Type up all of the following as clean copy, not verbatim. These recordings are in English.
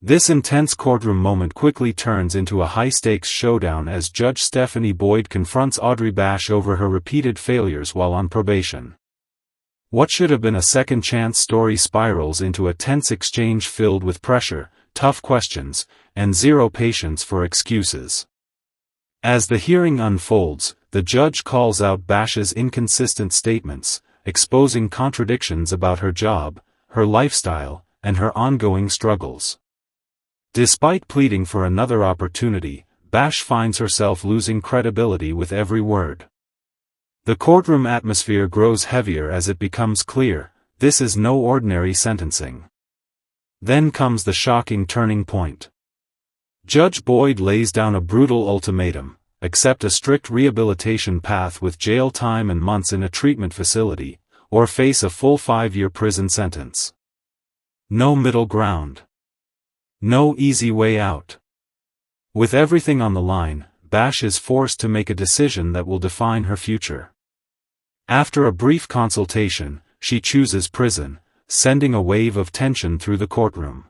This intense courtroom moment quickly turns into a high-stakes showdown as Judge Stephanie Boyd confronts Audrey Bash over her repeated failures while on probation. What should have been a second-chance story spirals into a tense exchange filled with pressure, tough questions, and zero patience for excuses. As the hearing unfolds, the judge calls out Bash's inconsistent statements, exposing contradictions about her job, her lifestyle, and her ongoing struggles. Despite pleading for another opportunity, Bash finds herself losing credibility with every word. The courtroom atmosphere grows heavier as it becomes clear, this is no ordinary sentencing. Then comes the shocking turning point. Judge Boyd lays down a brutal ultimatum: accept a strict rehabilitation path with jail time and months in a treatment facility, or face a full 5-year prison sentence. No middle ground. No easy way out. With everything on the line, Bash is forced to make a decision that will define her future. After a brief consultation, she chooses prison, sending a wave of tension through the courtroom.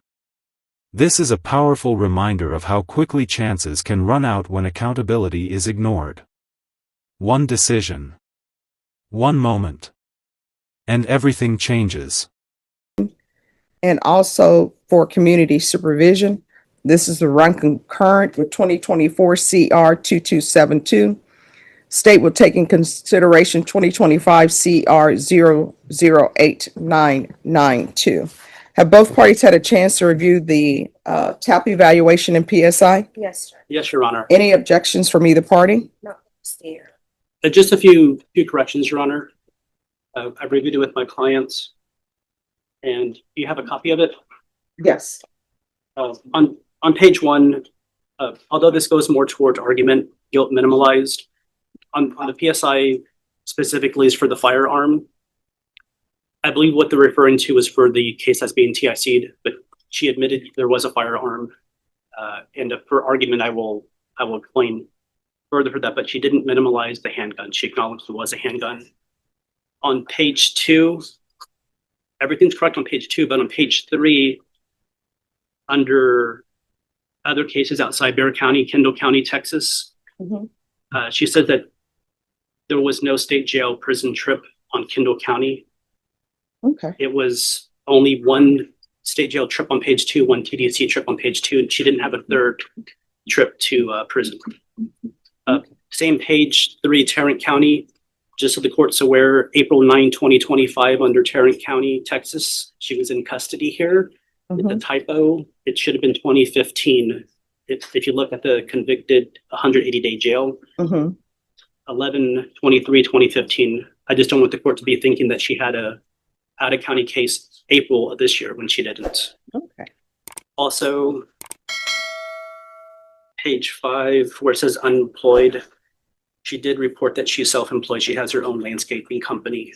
This is a powerful reminder of how quickly chances can run out when accountability is ignored. One decision. One moment. And everything changes. And also for community supervision, this is the run concurrent with 2024 CR 2272. State will take in consideration 2025 CR 008992. Have both parties had a chance to review the TAP evaluation and PSI? Yes, sir. Yes, Your Honor. Any objections from either party? No, stay here. Just a few corrections, Your Honor. I've reviewed it with my clients, and you have a copy of it. Yes. On page 1, although this goes more towards argument, guilt minimalized, on the PSI specifically is for the firearm. I believe what they're referring to is for the case that's being TIC'd, but she admitted there was a firearm, and for argument, I will explain further for that, but she didn't minimalize the handgun. She acknowledged there was a handgun. On page 2, everything's correct on page 2, but on page 3, under other cases outside Bear County, Kendall County, Texas, she said that there was no state jail prison trip on Kendall County. Okay. It was only one state jail trip on page 2, one TDC trip on page 2, and she didn't have a third trip to prison. Same page 3, Tarrant County, just so the court's aware, April 9, 2025, under Tarrant County, Texas. She was in custody here. The typo, it should have been 2015. If you look at the convicted 180-day jail, 11/23/2015. I just don't want the court to be thinking that she had a out-of-county case April of this year when she didn't. Okay. Also, page 5, where it says unemployed, she did report that she's self-employed. She has her own landscaping company.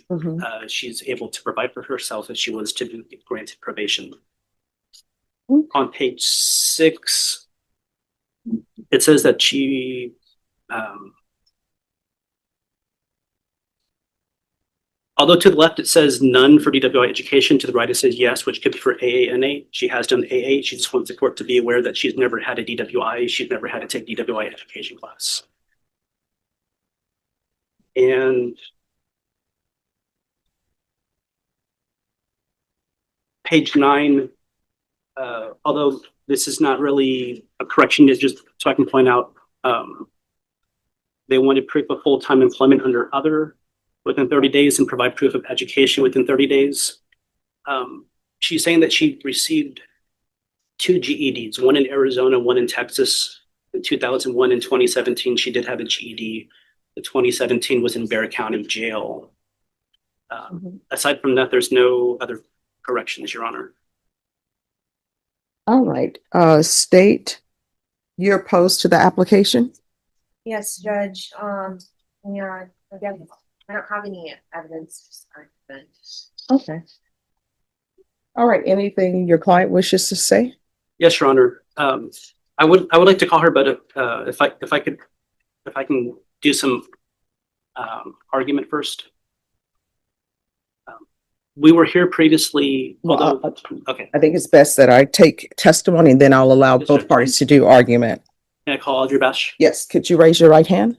She's able to provide for herself if she was to be granted probation. On page 6, it says that she although to the left it says none for DWI education, to the right it says yes, which could be for AANA. She has done AA. She just wants the court to be aware that she's never had a DWI. She's never had to take DWI education class. And page 9, although this is not really a correction, it's just so I can point out, they wanted proof of full-time employment under other within 30 days and provide proof of education within 30 days. She's saying that she received 2 GEDs, one in Arizona, one in Texas. In 2001 and 2017, she did have a GED. The 2017 was in Bear County Jail. Aside from that, there's no other corrections, Your Honor. All right. State, you're opposed to the application? Yes, Judge. Yeah, again, I don't have any evidence. Okay. All right. Anything your client wishes to say? Yes, Your Honor. I would like to call her, but if I can do some argument first. We were here previously, Well, although, okay, I think it's best that I take testimony and then I'll allow Yes, both sir. parties to do argument. can I call Audrey Bash? Yes, could you raise your right hand?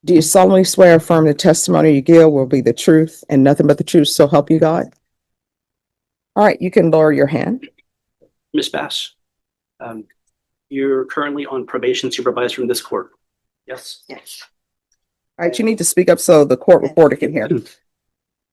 Do you solemnly swear or affirm the testimony you give will be the truth and nothing but the truth, so help you God? All right, you can lower your hand. Ms. Bass, you're currently on probation supervised from this court. Yes? Yes. All right, you need to speak up so the court reporter can hear.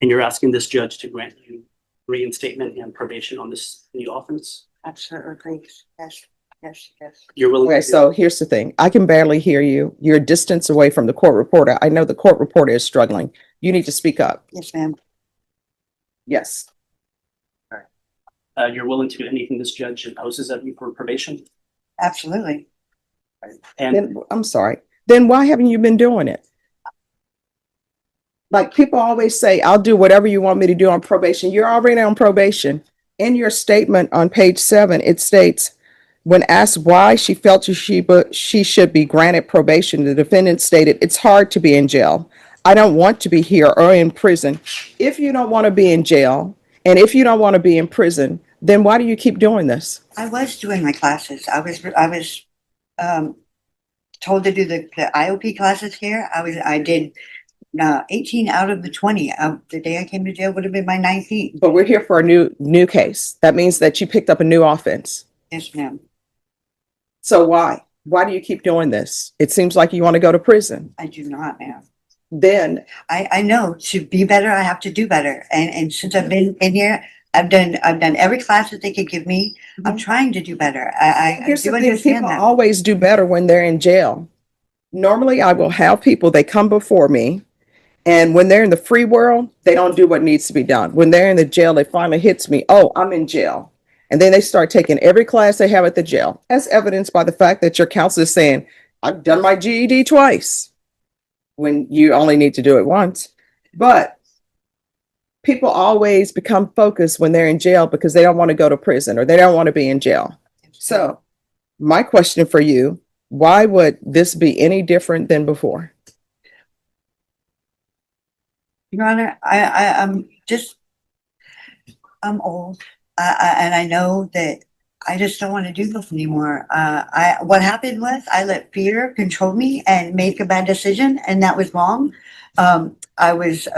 And you're asking this judge to grant you reinstatement and probation on this new offense? Absolutely. Yes, yes, yes. You're willing Okay, to so here's the thing. I can barely hear you. You're a distance away from the court reporter. I know the court reporter is struggling. You need to speak up. Yes, ma'am. Yes. you're willing to do anything this judge imposes of you for probation? Absolutely. And Then, I'm sorry. Then why haven't you been doing it? Like people always say, I'll do whatever you want me to do on probation. You're already on probation. In your statement on page 7, it states, when asked why she felt she should be granted probation, the defendant stated, it's hard to be in jail. I don't want to be here or in prison. If you don't want to be in jail and if you don't want to be in prison, then why do you keep doing this? I was doing my classes. I was told to do the IOP classes here. I did 18 out of the 20. The day I came to jail would have been my 19th. But we're here for a new case. That means that you picked up a new offense. Yes, ma'am. So why? Why do you keep doing this? It seems like you want to go to prison. I do not, ma'am. Then I know to be better, I have to do better. And since I've been in here, I've done every class that they could give me. I'm trying to do better. I here's do the thing, understand people that. always do better when they're in jail. Normally, I will have people, they come before me, and when they're in the free world, they don't do what needs to be done. When they're in the jail, it finally hits me, oh, I'm in jail. And then they start taking every class they have at the jail, as evidenced by the fact that your counselor is saying, I've done my GED twice, when you only need to do it once. But people always become focused when they're in jail because they don't want to go to prison or they don't want to be in jail. So my question for you, why would this be any different than before? Your Honor, I'm old, and I know that I just don't want to do this anymore. What happened was I let fear control me and make a bad decision, and that was wrong. I was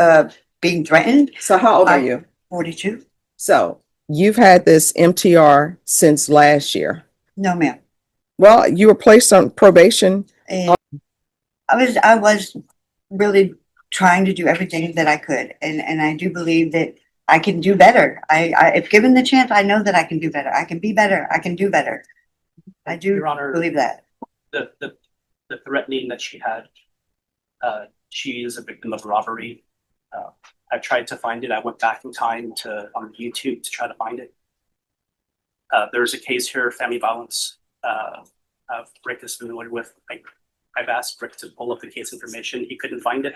being threatened. So how old are you? 42. So you've had this MTR since last year. No, ma'am. Well, you were placed on probation. And I was really trying to do everything that I could, and I do believe that I can do better. If given the chance, I know that I can do better. I can be better. I can do better. I do Your Honor, believe that. the threatening that she had, she is a victim of robbery. I tried to find it. I went back in time on YouTube to try to find it. There's a case here, family violence. Rick is familiar with. I've asked Rick to pull up the case information. He couldn't find it.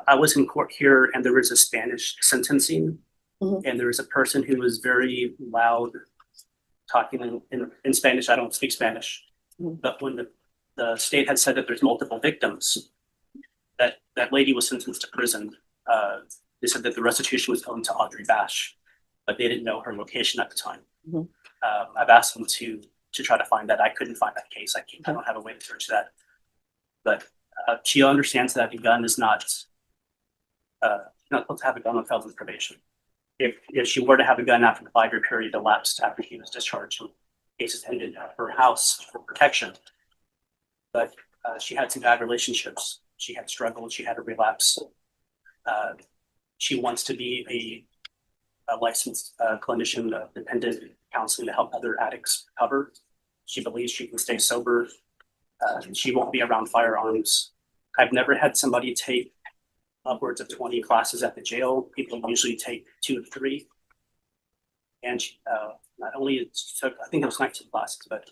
I was in court here, and there was a Spanish sentencing, and there was a person who was very loud, talking in Spanish. I don't speak Spanish, but when the state had said that there's multiple victims, that lady was sentenced to prison. They said that the restitution was owed to Audrey Bash, but they didn't know her location at the time. I've asked them to try to find that. I couldn't find that case. I don't have a way to search that. But she understands that a gun is not supposed to have a gun on felon's probation. If she were to have a gun after the 5-year period elapsed after she was discharged, and cases ended at her house for protection. But she had some bad relationships. She had struggled. She had a relapse. She wants to be a licensed clinician, dependent counseling to help other addicts recover. She believes she can stay sober. She won't be around firearms. I've never had somebody take upwards of 20 classes at the jail. People usually take 2 or 3. And she, not only took, I think it was 19 classes, but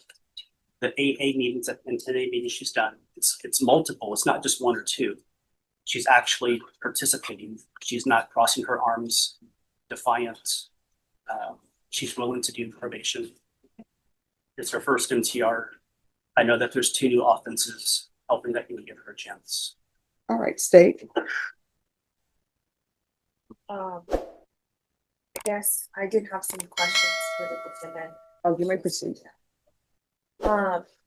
the AA meetings and 10A meetings she's done, it's multiple. It's not just 1 or 2. She's actually participating. She's not crossing her arms, defiant. She's willing to do probation. It's her first MTR. I know that there's 2 new offenses, helping that you would give her a chance. All right, state. Yes, I did have some questions for the defendant. Oh, you may proceed.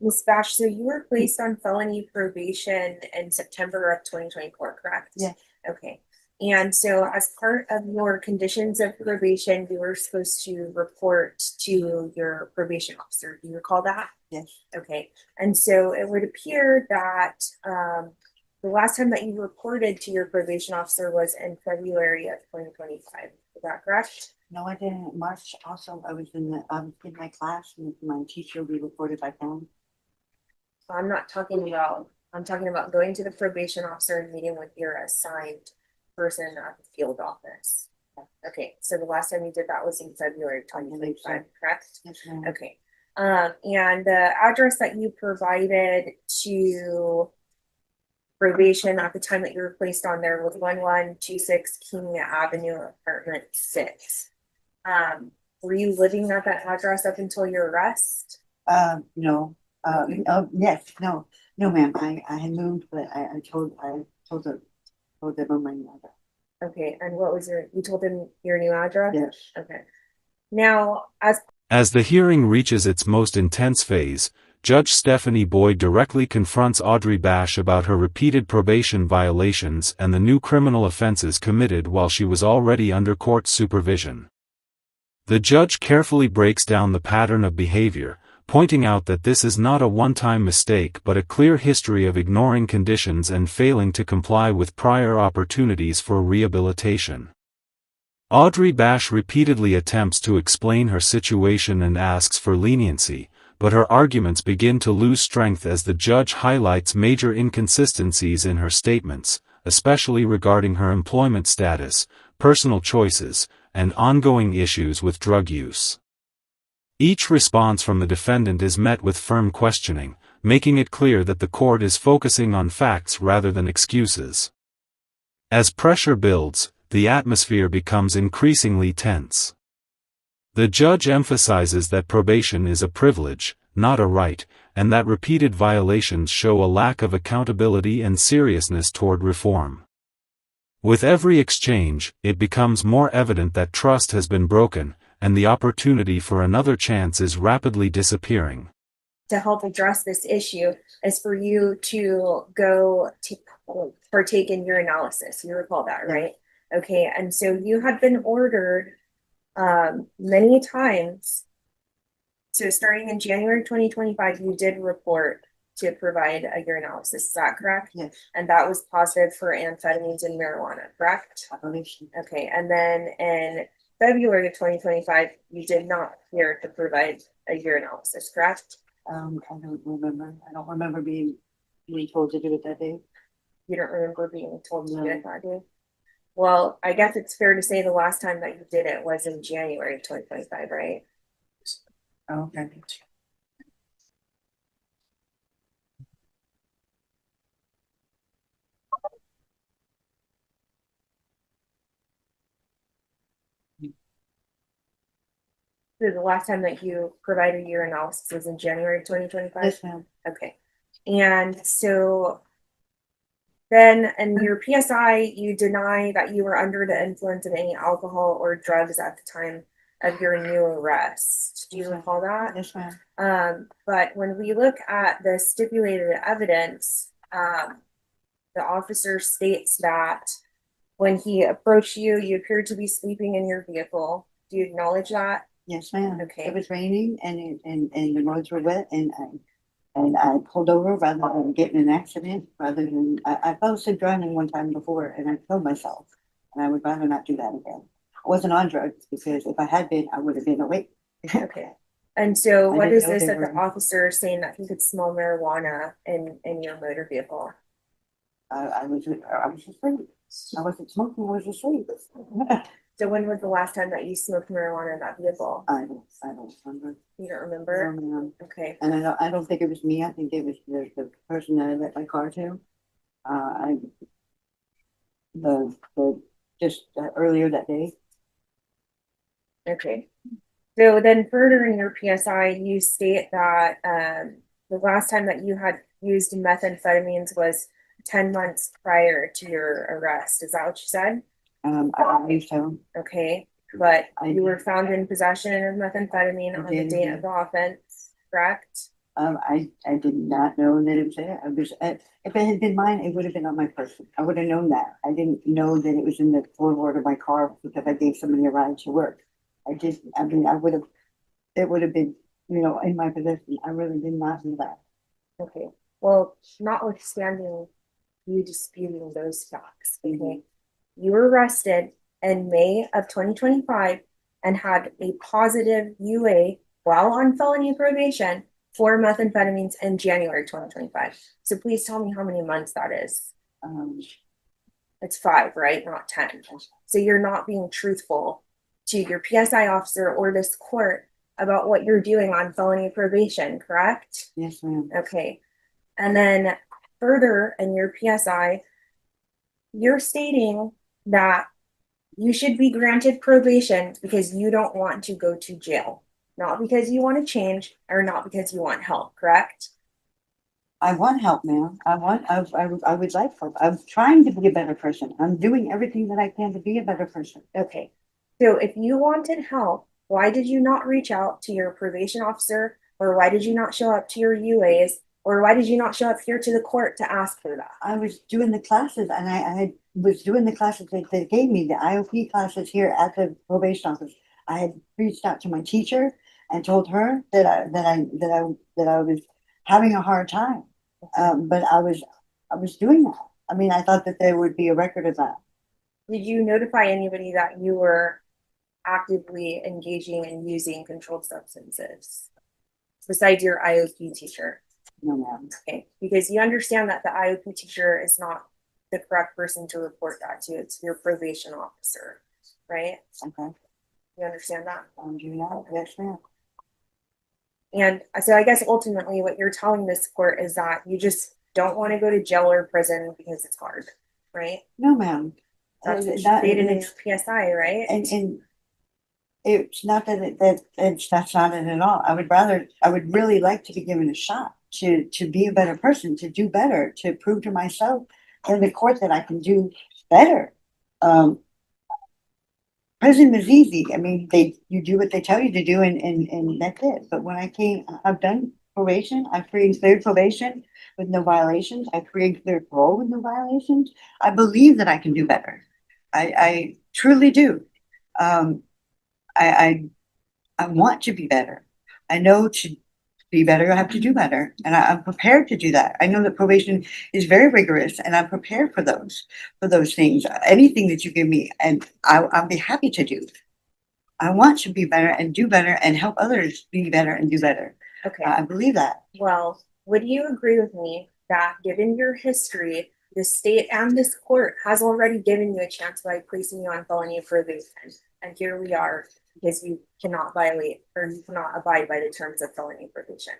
Ms. Bash, so you were placed on felony probation in September of 2024, correct? Yeah. Okay. And so as part of your conditions of probation, you were supposed to report to your probation officer. Do you recall that? Yes. Okay. And so it would appear that the last time that you reported to your probation officer was in February of 2025. Is that correct? No, I didn't. March also, I was in my class and my teacher, we reported by phone. I'm talking about going to the probation officer and meeting with your assigned person at the field office. Okay, so the last time you did that was in February 2025, correct? Yes, ma'am. Okay. And the address that you provided to probation at the time that you were placed on there was 1126 King Avenue, apartment 6. Were you living at that address up until your arrest? No. Oh, yes, no, ma'am. I had moved, but I told them on my address. Okay, and what was you told them your new address? Yes. Okay. Now, As the hearing reaches its most intense phase, Judge Stephanie Boyd directly confronts Audrey Bash about her repeated probation violations and the new criminal offenses committed while she was already under court supervision. The judge carefully breaks down the pattern of behavior, pointing out that this is not a one-time mistake but a clear history of ignoring conditions and failing to comply with prior opportunities for rehabilitation. Audrey Bash repeatedly attempts to explain her situation and asks for leniency, but her arguments begin to lose strength as the judge highlights major inconsistencies in her statements, especially regarding her employment status, personal choices, and ongoing issues with drug use. Each response from the defendant is met with firm questioning, making it clear that the court is focusing on facts rather than excuses. As pressure builds, the atmosphere becomes increasingly tense. The judge emphasizes that probation is a privilege, not a right, and that repeated violations show a lack of accountability and seriousness toward reform. With every exchange, it becomes more evident that trust has been broken, and the opportunity for another chance is rapidly disappearing. to help address this issue is for you to go to partake in your analysis. You recall that, right? Okay, and so you had been ordered many times. So starting in January 2025, you did report to provide a urinalysis. Is that correct? Yes. And that was positive for amphetamines and marijuana, correct? I believe so. Okay, and then in February of 2025, you did not appear to provide a urinalysis, correct? I don't remember. I don't remember being told to do it that day. You don't remember being told to do No. it that day? Well, I guess it's fair to say the last time that you did it was in January of 2025, right? Oh, okay. So the last time that you provided your analysis was in January of 2025? Yes, ma'am. Okay. And so then in your PSI, you deny that you were under the influence of any alcohol or drugs at the time of your new arrest. Do you recall that? Yes, ma'am. But when we look at the stipulated evidence, the officer states that when he approached you, you appeared to be sleeping in your vehicle. Do you acknowledge that? Yes, ma'am. Okay. It was raining and the roads were wet and I pulled over rather than getting in an accident, rather than I fell asleep driving one time before and I killed myself. And I would rather not do that again. I wasn't on drugs because if I had been, I would have been awake. Okay. And so I what didn't is know this they that the were- officer is saying that he could smell marijuana in your motor vehicle? I was asleep. I wasn't smoking, I was asleep. So when was the last time that you smoked marijuana in that vehicle? I don't remember. You don't remember? No, ma'am. Okay. And I don't think it was me. I think it was the person that I let my car to. Earlier that day. Okay. So then further in your PSI, you state that the last time that you had used methamphetamines was 10 months prior to your arrest. Is that what you said? I believe so. Okay. but I you were did. found in possession of methamphetamine I on the did, date yeah. of the offense, correct? I did not know that it was there. If it had been mine, it would have been on my person. I would have known that. I didn't know that it was in the floorboard of my car because I gave somebody a ride to work. I would have, it would have been, in my possession. I really did not know that. Okay, well, notwithstanding you disputing those facts, okay? You were arrested in May of 2025 and had a positive UA while on felony probation for methamphetamines in January 2025. So please tell me how many months that is. Um, It's 5, right? Not 10. So you're not being truthful to your PSI officer or this court about what you're doing on felony probation, correct? yes, ma'am. Okay. And then further in your PSI, you're stating that you should be granted probation because you don't want to go to jail, not because you want to change or not because you want help, correct? I want help, ma'am. I would like help. I'm trying to be a better person. I'm doing everything that I can to be a better person. Okay. So if you wanted help, why did you not reach out to your probation officer, or why did you not show up to your UAs, or why did you not show up here to the court to ask for that? I was doing the classes and I was doing the classes that they gave me, the IOP classes here at the probation office. I had reached out to my teacher and told her that I was having a hard time. But I was doing that. I mean, I thought that there would be a record of that. Did you notify anybody that you were actively engaging in using controlled substances besides your IOP teacher? No, ma'am. Okay, because you understand that the IOP teacher is not the correct person to report that to. It's your probation officer, right? Okay. You understand that? I'm doing that. Yes, ma'am. And so I guess ultimately what you're telling this court is that you just don't want to go to jail or prison because it's hard, right? No, ma'am. That's what you That- stated in your PSI, right? and it's not that's not it at all. I would really like to be given a shot to be a better person, to do better, to prove to myself and the court that I can do better. Prison is easy. I mean, you do what they tell you to do and that's it. But when I've done probation, I've free and cleared probation with no violations. I've free and cleared parole with no violations. I believe that I can do better. I truly do. I want to be better. I know to be better, I have to do better. And I'm prepared to do that. I know that probation is very rigorous and I'm prepared for those things. Anything that you give me, and I'll be happy to do. I want to be better and do better and help others be better and do better. Okay. I believe that. Well, would you agree with me that given your history, the state and this court has already given you a chance by placing you on felony probation? And here we are, because you cannot violate or you cannot abide by the terms of felony probation.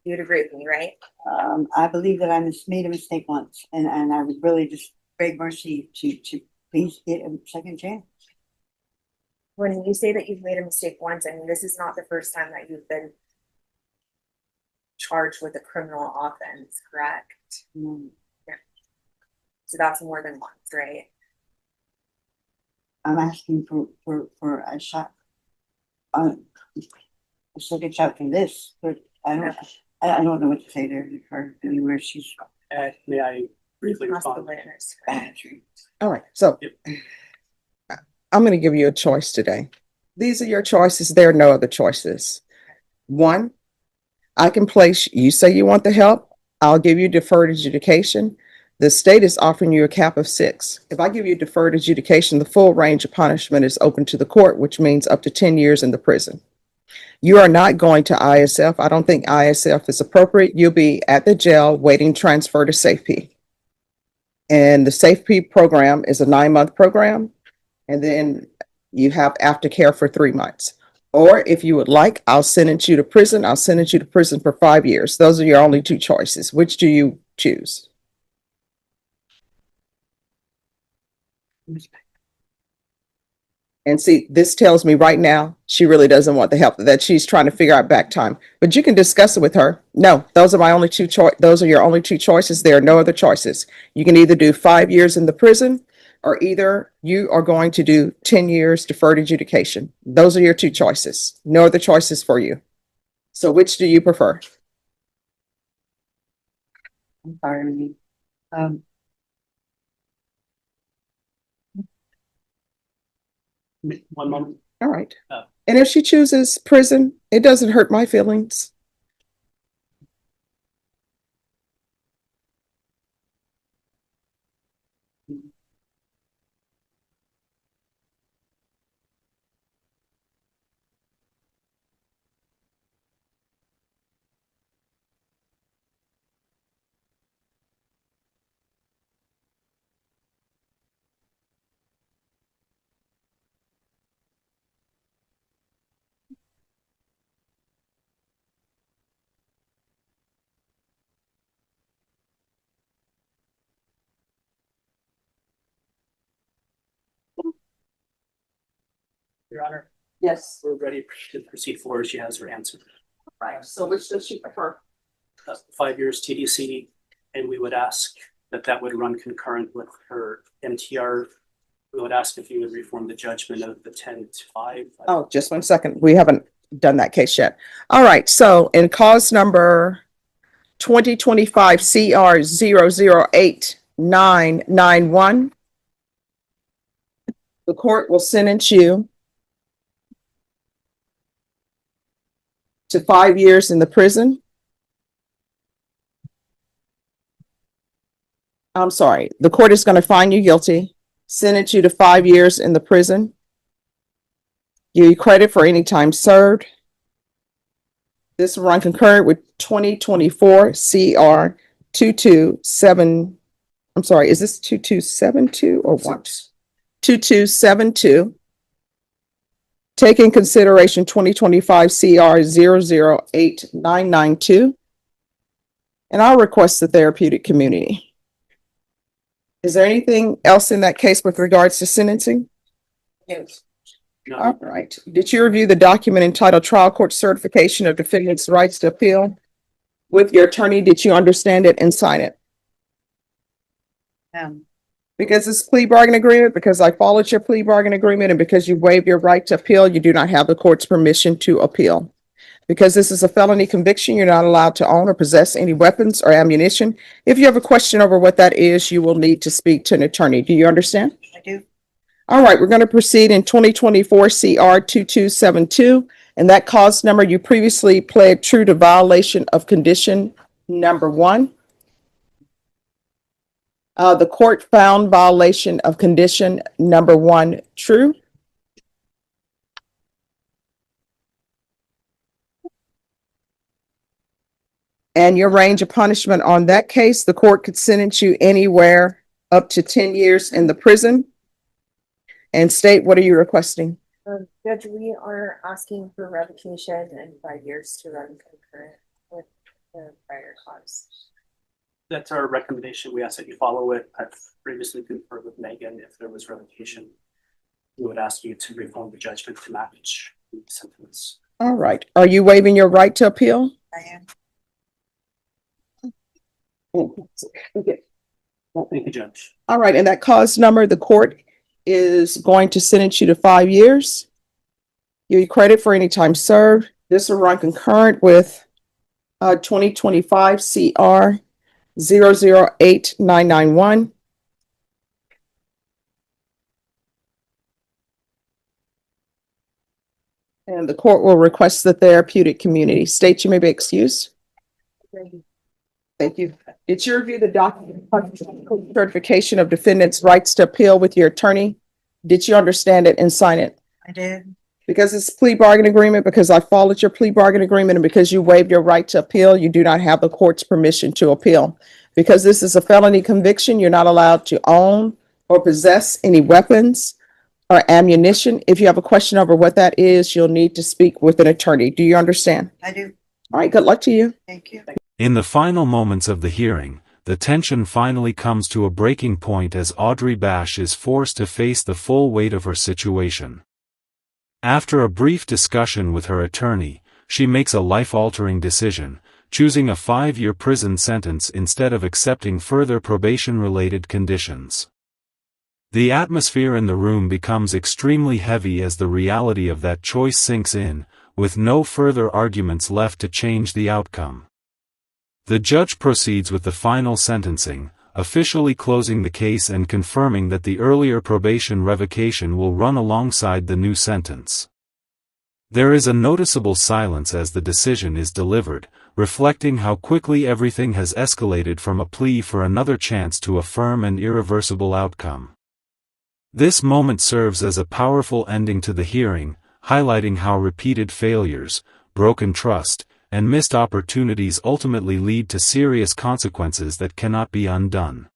You'd agree with me, right? I believe that made a mistake once, and I would really just beg mercy to please get a second chance. When you say that you've made a mistake once, I mean, this is not the first time that you've been charged with a criminal offense, correct? Mm. So that's more than once, right? I'm asking for a shot, a second shot for this, but I don't know what to say to her anywhere. She's May I briefly Cross the respond? witness. All right, so Yep. I'm going to give you a choice today. These are your choices. There are no other choices. One, I can place, you say you want the help, I'll give you deferred adjudication. The state is offering you a cap of 6. If I give you deferred adjudication, the full range of punishment is open to the court, which means up to 10 years in the prison. You are not going to ISF. I don't think ISF is appropriate. You'll be at the jail waiting transfer to SafeP. And the SafeP program is a 9-month program. And then you have aftercare for 3 months. Or if you would like, I'll sentence you to prison. I'll sentence you to prison for 5 years. Those are your only 2 choices. Which do you choose? And see, this tells me right now, she really doesn't want the help, that she's trying to figure out back time. But you can discuss it with her. No, those are my only 2 choices. Those are your only 2 choices. There are no other choices. You can either do 5 years in the prison or either you are going to do 10 years deferred adjudication. Those are your two choices. No other choices for you. So which do you prefer? I'm sorry. One moment. All right. Oh. And if she chooses prison, it doesn't hurt my feelings. Your Honor, Yes. we're ready to proceed forward. She has her answer. Right. So which does she prefer? 5 years TDC, and we would ask that that would run concurrent with her MTR. We would ask if you would reform the judgment of the 10-5. Oh, just 1 second. We haven't done that case yet. All right. So in cause number 2025 CR 008991, the court will sentence you to 5 years in the prison. I'm sorry. The court is going to find you guilty, sentence you to 5 years in the prison, give you credit for any time served. This will run concurrent with 2024 CR 227. I'm sorry, is this 2272 or what? 2272. Take in consideration 2025 CR 008992. And I'll request the therapeutic community. Is there anything else in that case with regards to sentencing? Yes. No. All right. Did you review the document entitled Trial Court Certification of Defendant's Rights to Appeal? With your attorney, did you understand it and sign it? Because it's plea bargain agreement, because I followed your plea bargain agreement, and because you waived your right to appeal, you do not have the court's permission to appeal. Because this is a felony conviction, you're not allowed to own or possess any weapons or ammunition. If you have a question over what that is, you will need to speak to an attorney. Do you understand? I do. All right, we're going to proceed in 2024 CR 2272, and that cause number you previously pled true to violation of condition number 1. The court found violation of condition number 1 true. And your range of punishment on that case, the court could sentence you anywhere up to 10 years in the prison. And state, what are you requesting? Judge, we are asking for revocation and 5 years to run concurrent with the prior cause. That's our recommendation. We ask that you follow it. I've previously conferred with Megan. If there was revocation, we would ask you to reform the judgment to match the sentence. All right. Are you waiving your right to appeal? I am. Okay. Thank you, Judge. All right. And that cause number, the court is going to sentence you to 5 years. Give you credit for any time served. This will run concurrent with 2025 CR 008991. And the court will request the therapeutic community. State, you may be excused. Thank you. Did you review the document certification of defendant's rights to appeal with your attorney? Did you understand it and sign it? I did. Because it's a plea bargain agreement, because I followed your plea bargain agreement, and because you waived your right to appeal, you do not have the court's permission to appeal. Because this is a felony conviction, you're not allowed to own or possess any weapons or ammunition. If you have a question over what that is, you'll need to speak with an attorney. Do you understand? I do. All right, good luck to you. Thank you. In the final moments of the hearing, the tension finally comes to a breaking point as Audrey Bash is forced to face the full weight of her situation. After a brief discussion with her attorney, she makes a life-altering decision, choosing a 5-year prison sentence instead of accepting further probation-related conditions. The atmosphere in the room becomes extremely heavy as the reality of that choice sinks in, with no further arguments left to change the outcome. The judge proceeds with the final sentencing, officially closing the case and confirming that the earlier probation revocation will run alongside the new sentence. There is a noticeable silence as the decision is delivered, reflecting how quickly everything has escalated from a plea for another chance to a firm and irreversible outcome. This moment serves as a powerful ending to the hearing, highlighting how repeated failures, broken trust, and missed opportunities ultimately lead to serious consequences that cannot be undone.